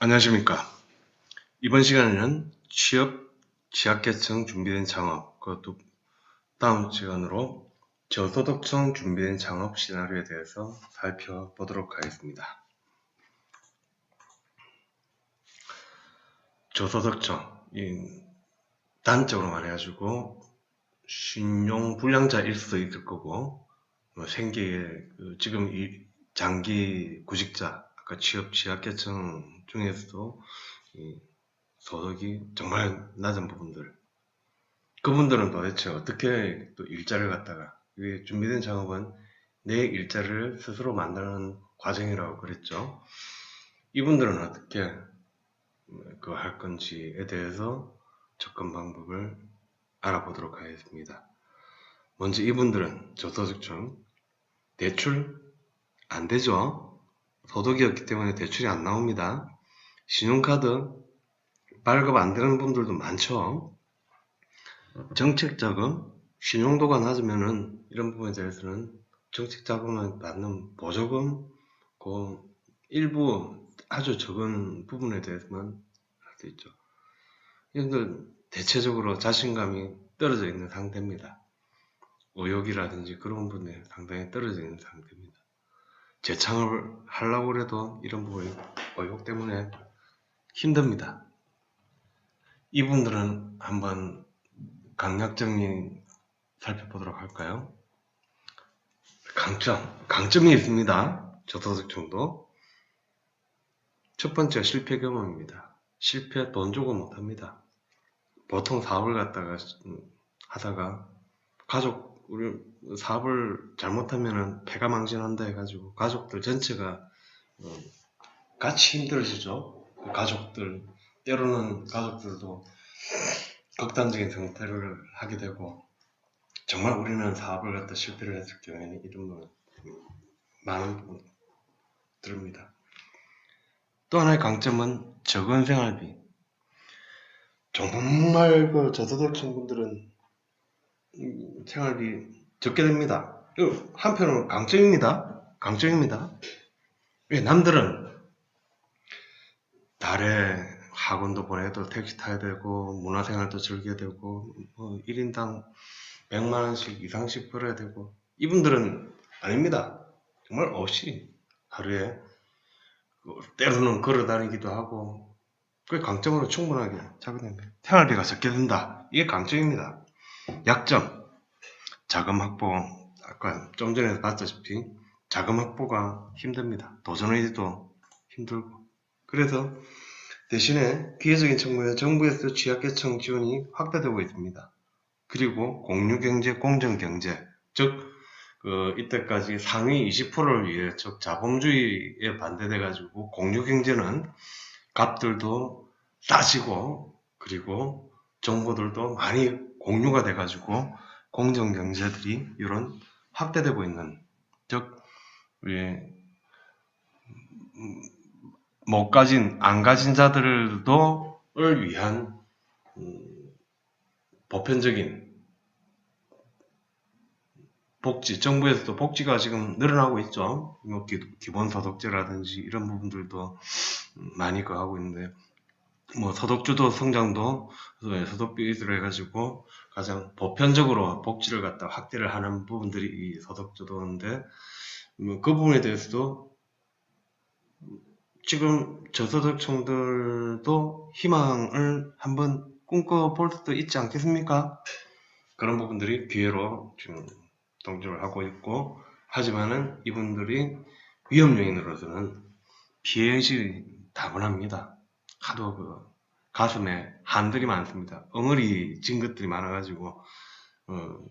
안녕하십니까. 이번 시간에는 취업, 취약계층 준비된 창업, 그것도 다음 시간으로 저소득층 준비된 창업 시나리오에 대해서 살펴보도록 하겠습니다. 저소득층, 단적으로 말해가지고 신용 불량자일 수도 있을 거고, 생계에 지금 이 장기 구직자, 아까 취업, 취약계층 중에서도 소득이 정말 낮은 부분들, 그분들은 도대체 어떻게 또 일자를 갖다가, 이게 준비된 작업은 내 일자를 스스로 만드는 과정이라고 그랬죠. 이분들은 어떻게 그거 할 건지에 대해서 접근 방법을 알아보도록 하겠습니다. 먼저 이분들은 저소득층, 대출 안 되죠. 소득이 없기 때문에 대출이 안 나옵니다. 신용카드 발급 안 되는 분들도 많죠. 정책자금, 신용도가 낮으면은 이런 부분에 대해서는 정책자금을 받는 보조금, 그 일부 아주 적은 부분에 대해서만 할 수 있죠. 이분들 대체적으로 자신감이 떨어져 있는 상태입니다. 의욕이라든지 그런 부분에 상당히 떨어져 있는 상태입니다. 재창업을 하려고 해도 이런 부분이 의욕 때문에 힘듭니다. 이분들은 한번 강약 정리 살펴보도록 할까요? 강점이 있습니다. 저소득층도. 첫 번째 실패 경험입니다. 실패 돈 주고 못합니다. 보통 사업을 갖다가 하다가 우리 사업을 잘못하면은 폐가 망신한다 해가지고 가족들 전체가 같이 힘들어지죠. 가족들, 때로는 가족들도 극단적인 선택을 하게 되고, 정말 우리는 사업을 갖다 실패를 했을 경우에는 이런 거 많은 부분 들입니다. 또 하나의 강점은 적은 생활비. 정말 저소득층 분들은 생활비 적게 됩니다. 한편으로 강점입니다. 왜 남들은 달에 학원도 보내도 택시 타야 되고 문화생활도 즐겨야 되고 1인당 100만원씩 이상씩 벌어야 되고, 이분들은 아닙니다. 정말 없이 하루에 때로는 걸어 다니기도 하고, 그게 강점으로 충분하게 작용됩니다. 생활비가 적게 든다. 이게 강점입니다. 약점, 자금 확보. 아까 좀 전에 봤다시피 자금 확보가 힘듭니다. 도전의지도 힘들고. 그래서 대신에 기회적인 측면에서 정부에서 취약계층 지원이 확대되고 있습니다. 그리고 공유경제, 공정경제, 즉 이때까지 상위 20%를 위해, 즉 자본주의에 반대돼가지고 공유경제는 값들도 싸지고, 그리고 정보들도 많이 공유가 돼가지고 공정경제들이 이런 확대되고 있는, 즉 안 가진 자들을 위한 보편적인 복지, 정부에서도 복지가 지금 늘어나고 있죠. 뭐 기본소득제라든지 이런 부분들도 많이 하고 있는데, 뭐 소득주도 성장도 소득비율을 해가지고 가장 보편적으로 복지를 갖다 확대를 하는 부분들이 이 소득주도인데, 그 부분에 대해서도 지금 저소득층들도 희망을 한번 꿈꿔볼 수도 있지 않겠습니까? 그런 부분들이 기회로 지금 동조를 하고 있고, 하지만은 이분들이 위험 요인으로서는 피해의식이 다분합니다. 하도 가슴에 한들이 많습니다. 엉어리 진 것들이 많아가지고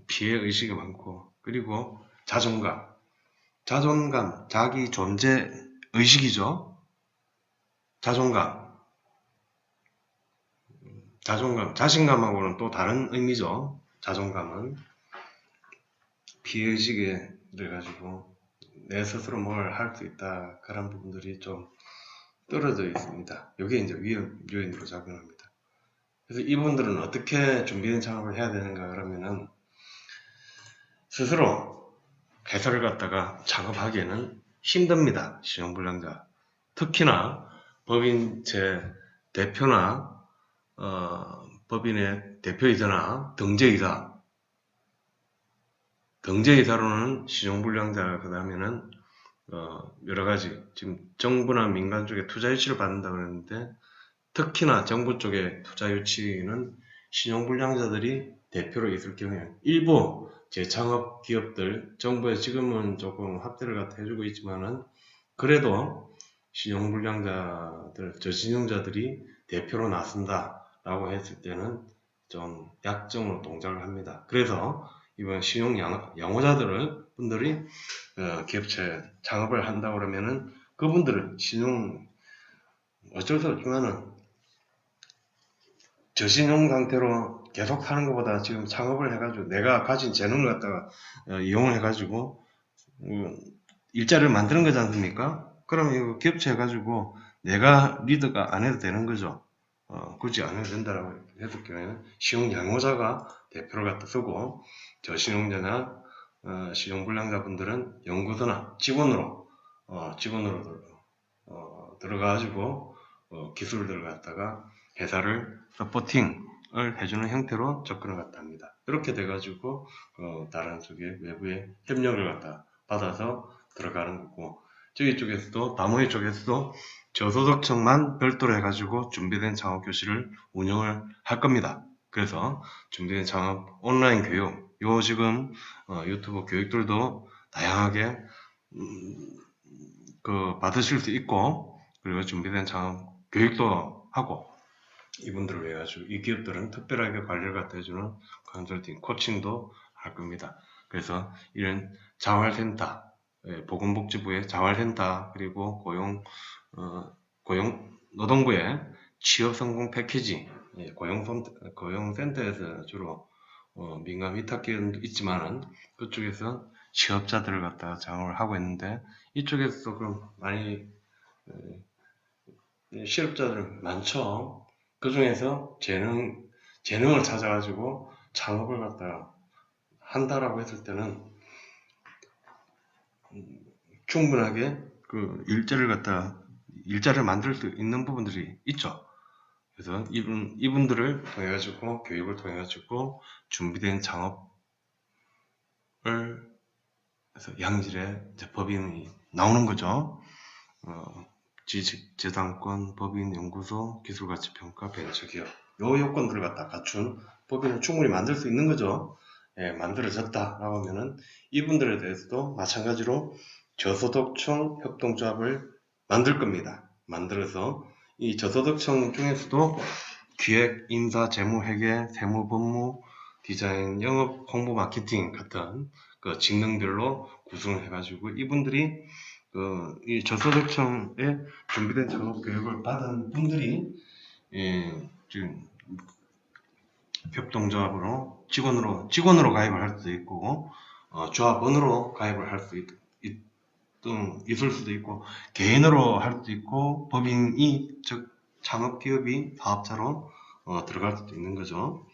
피해의식이 많고, 그리고 자존감, 자기 존재 의식이죠. 자존감, 자신감하고는 또 다른 의미죠. 자존감은 피해의식에 그래가지고 내 스스로 뭘 할 수 있다, 그런 부분들이 좀 떨어져 있습니다. 이게 이제 위험 요인으로 작용합니다. 그래서 이분들은 어떻게 준비된 창업을 해야 되는가 그러면은, 스스로 회사를 갖다가 창업하기에는 힘듭니다. 신용불량자. 특히나 법인체 대표나 법인의 대표이사나 등재이사로는 신용불량자, 그 다음에는 여러가지 지금 정부나 민간 쪽에 투자 유치를 받는다고 그랬는데, 특히나 정부 쪽에 투자 유치는 신용불량자들이 대표로 있을 경우에 일부 재창업 기업들, 정부에 지금은 조금 확대를 갖다 해주고 있지만은 그래도 신용불량자들, 저신용자들이 대표로 나선다라고 했을 때는 좀 약점으로 동작을 합니다. 그래서 이번 신용 양호자들을 기업체 창업을 한다고 그러면은 그분들은 신용 어쩔 수 없지만은 저신용 상태로 계속 사는 것보다 지금 창업을 해가지고 내가 가진 재능을 갖다가 이용을 해가지고 일자리를 만드는 거지 않습니까? 그러면 이거 기업체 해가지고 내가 리드가 안 해도 되는 거죠. 굳이 안 해도 된다라고 했을 경우에는 신용 양호자가 대표를 갖다 쓰고, 저신용자나 신용불량자분들은 연구소나 직원으로 들어가가지고 기술들을 갖다가 회사를 서포팅을 해주는 형태로 접근을 갖다 합니다. 이렇게 돼가지고 다른 쪽에 외부의 협력을 갖다 받아서 들어가는 거고, 저기 쪽에서도 다모이 쪽에서도 저소득층만 별도로 해가지고 준비된 창업 교실을 운영을 할 겁니다. 그래서 준비된 창업 온라인 교육, 요 지금 유튜브 교육들도 다양하게 받으실 수 있고, 그리고 준비된 창업 교육도 하고, 이분들을 위해 가지고 이 기업들은 특별하게 관리를 갖다 해주는 컨설팅, 코칭도 할 겁니다. 그래서 이런 자활센터, 보건복지부의 자활센터, 그리고 노동부의 취업성공 패키지, 고용센터에서 주로 민간 위탁기관도 있지만은 그쪽에서 취업자들을 갖다가 장을 하고 있는데, 이쪽에서 그럼 많이 실업자들 많죠. 그 중에서 재능을 찾아가지고 창업을 갖다가 한다라고 했을 때는 충분하게 일자리를 만들 수 있는 부분들이 있죠. 그래서 이분들을 통해 가지고 교육을 통해 가지고 준비된 창업을 해서 양질의 법인이 나오는 거죠. 지식재산권, 법인, 연구소, 기술가치평가, 벤처기업, 요 요건들을 갖다 갖춘 법인을 충분히 만들 수 있는 거죠. 만들어졌다라고 하면은 이분들에 대해서도 마찬가지로 저소득층 협동조합을 만들 겁니다. 만들어서 이 저소득층 중에서도 기획, 인사, 재무, 회계, 세무, 법무, 디자인, 영업, 홍보, 마케팅 같은 그 직능별로 구성해가지고 이분들이 이 저소득층에 준비된 창업 교육을 받은 분들이 지금 협동조합으로 직원으로 가입을 할 수도 있고, 조합원으로 가입을 할 수 있을 수도 있고, 개인으로 할 수도 있고, 법인이 즉 창업기업이 사업자로 들어갈 수도 있는 거죠.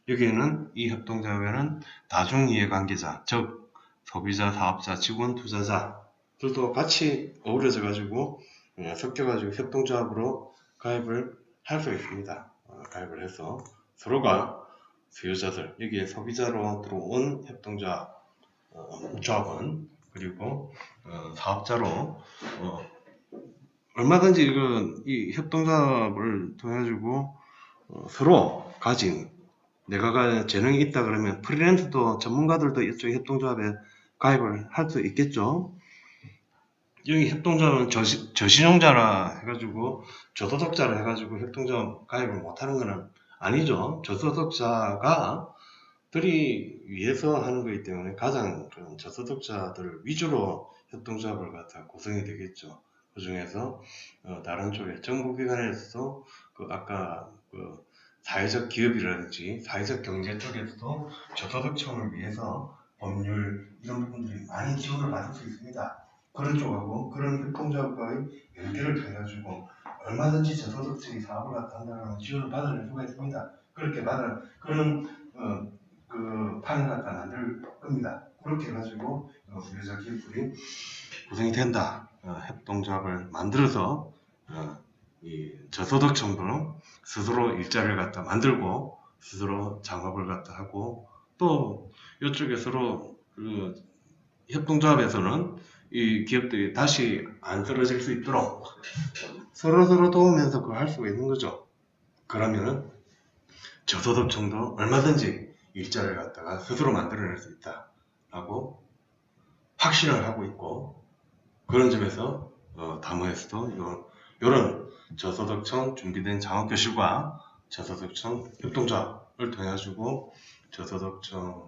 여기에는 이 협동조합에는 다중이해관계자, 즉 소비자, 사업자, 직원, 투자자들도 같이 어우러져 가지고 섞여가지고 협동조합으로 가입을 할 수 있습니다. 가입을 해서 서로가 수요자들, 여기에 소비자로 들어온 협동조합 조합원, 그리고 사업자로 얼마든지 이 협동조합을 통해 가지고 서로 가진 내가 재능이 있다 그러면 프리랜서도 전문가들도 이쪽 협동조합에 가입을 할 수 있겠죠. 여기 협동조합은 저신용자라 해가지고 저소득자라 해가지고 협동조합 가입을 못하는 거는 아니죠. 저소득자가 들이 위해서 하는 거기 때문에 가장 그런 저소득자들 위주로 협동조합을 갖다 구성이 되겠죠. 그 중에서 다른 쪽에 정부기관에서도 아까 사회적 기업이라든지 사회적 경제 쪽에서도 저소득층을 위해서 법률 이런 부분들이 많이 지원을 받을 수 있습니다. 그런 쪽하고 그런 협동조합과의 연계를 통해가지고 얼마든지 저소득층이 사업을 갖다 한다는 지원을 받아낼 수가 있습니다. 그렇게 그런 판을 갖다 만들 겁니다. 그렇게 해가지고 수요자 기업들이 구성이 된다. 협동조합을 만들어서 이 저소득층도 스스로 일자리를 갖다 만들고 스스로 창업을 갖다 하고 또 이쪽에 서로 그 협동조합에서는 이 기업들이 다시 안 떨어질 수 있도록 서로 도우면서 그걸 할 수가 있는 거죠. 그러면은 저소득층도 얼마든지 일자리를 갖다가 스스로 만들어낼 수 있다라고 확신을 하고 있고, 그런 점에서 다모에서도 이런 저소득층 준비된 창업교실과 저소득층 협동조합을 통해 가지고 저소득층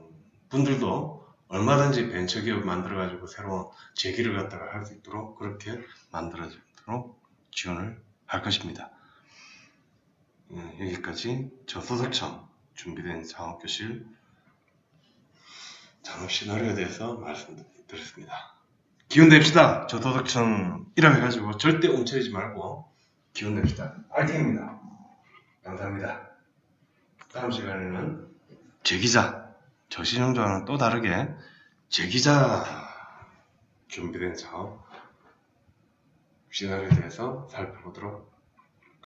분들도 얼마든지 벤처기업 만들어 가지고 새로운 재기를 갖다가 할 수 있도록 그렇게 만들어지도록 지원을 할 것입니다. 여기까지 저소득층 준비된 창업교실 창업 시나리오에 대해서 말씀드렸습니다. 기운 냅시다. 저소득층 이라고 해가지고 절대 움츠리지 말고 기운 냅시다. 파이팅입니다. 감사합니다. 다음 시간에는 재기자, 저신용자와는 또 다르게 재기자 준비된 창업 시나리오에 대해서 살펴보도록